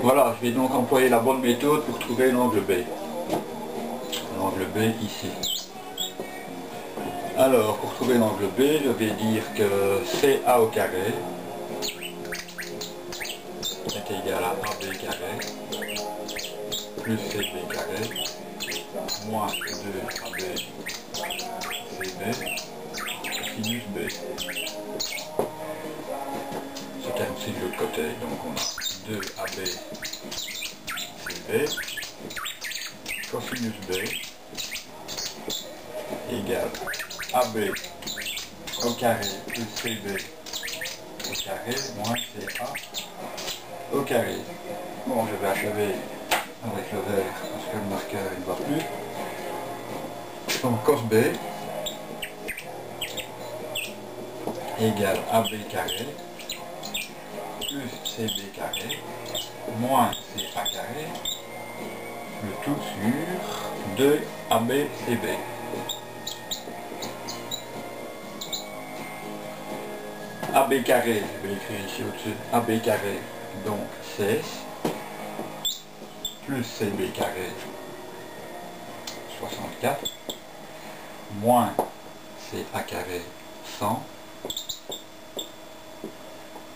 Voilà, je vais donc employer la bonne méthode pour trouver l'angle B. L'angle B ici. Alors, pour trouver l'angle B, je vais dire que CA au carré est égal à AB carré plus CB carré moins 2AB CB sinus B. C'est terme aussi de l'autre côté, donc on a 2AB CB cosinus B égale AB au carré plus CB au carré moins CA au carré. Bon, je vais achever avec le vert parce que le marqueur il ne va plus. Donc cos B égale AB carré plus CB carré moins CA carré, le tout sur 2AB CB. AB carré, je vais l'écrire ici au-dessus, AB carré, donc 16, plus CB carré, 64, moins CA carré, 100,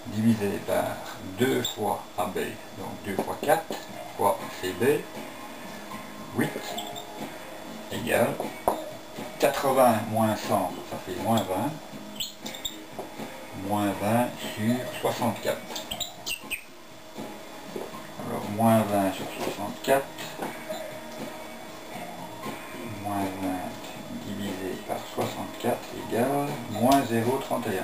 divisé par 2 fois AB, donc 2 fois 4, fois CB, 8, égale 80 moins 100, ça fait moins 20, moins 20 sur 64. Alors, moins 20 sur 64, moins 20 divisé par 64 égale moins 0,31.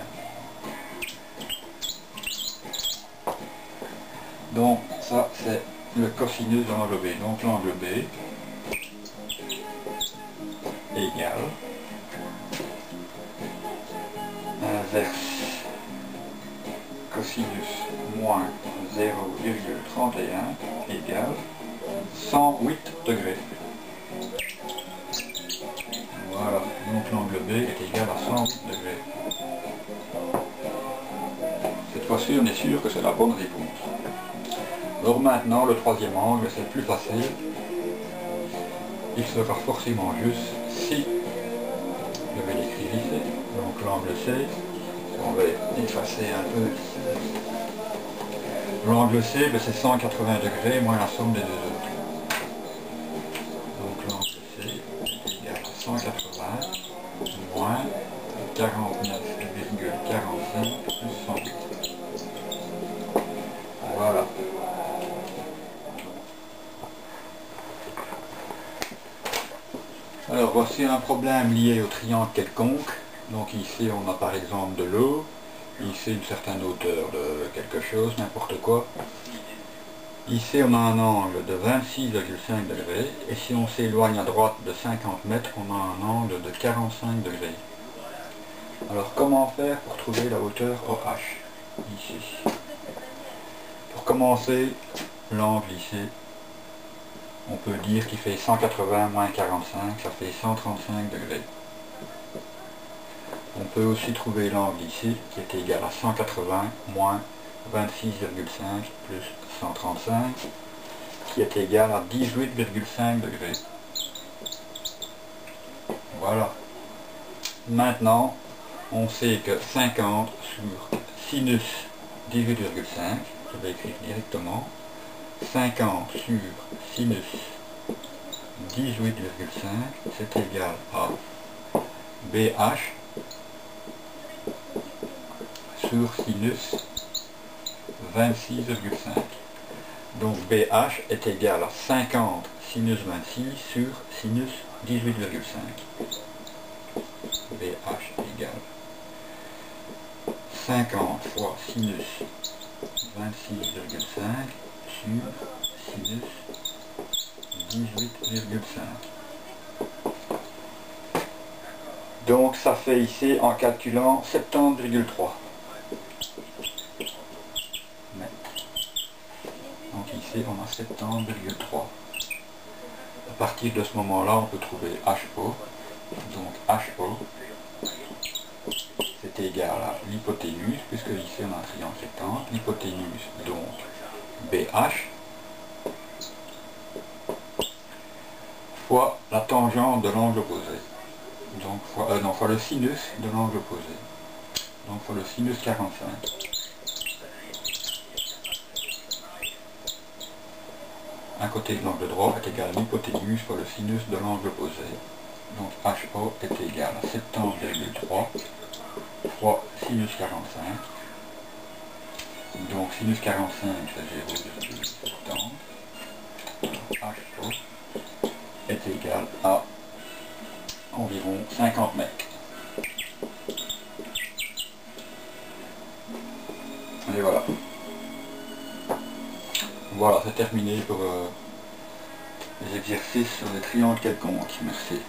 Donc, ça, c'est le cosinus de l'angle B. Donc, l'angle B égale inverse cosinus moins 0,31 égale 108 degrés. Voilà, donc l'angle B est égal à 108 degrés. Cette fois-ci, on est sûr que c'est la bonne réponse. Alors maintenant, le troisième angle, c'est plus facile. Il sera forcément juste si, je vais l'écrire ici, donc l'angle C, on va effacer un peu. L'angle C, c'est 180 degrés moins la somme des deux autres. Donc l'angle C est égal à 180 moins 49,45 plus 108. Voilà. Alors voici un problème lié au triangle quelconque. Donc ici on a par exemple de l'eau, ici une certaine hauteur de quelque chose, n'importe quoi. Ici on a un angle de 26,5 degrés et si on s'éloigne à droite de 50 mètres, on a un angle de 45 degrés. Alors comment faire pour trouver la hauteur OH ici? Pour commencer, l'angle ici, on peut dire qu'il fait 180 moins 45, ça fait 135 degrés. On peut aussi trouver l'angle ici, qui est égal à 180 moins 26,5 plus 135, qui est égal à 18,5 degrés. Voilà. Maintenant, on sait que 50 sur sinus 18,5, je vais écrire directement, 50 sur sinus 18,5, c'est égal à BH sur sinus 26,5. Donc BH est égal à 50 sinus 26 sur sinus 18,5. BH égale 50 fois sinus 26,5 sur sinus 18,5. Donc ça fait ici, en calculant, 70,3 mètres. Donc ici on a 70,3. À partir de ce moment-là, on peut trouver HO. Donc HO, c'est égal à l'hypoténuse, puisque ici on a un triangle rectangle, l'hypoténuse donc BH, fois la tangente de l'angle opposé, donc fois le sinus de l'angle opposé, donc fois le sinus 45. Un côté de l'angle droit est égal à l'hypoténuse fois le sinus de l'angle opposé. Donc HO est égal à 70,3 fois sinus 45. Donc sinus 45 c'est 0,70. HO est égal à environ 50 mètres. Et voilà. Voilà, c'est terminé pour les exercices sur les triangles quelconques. Merci.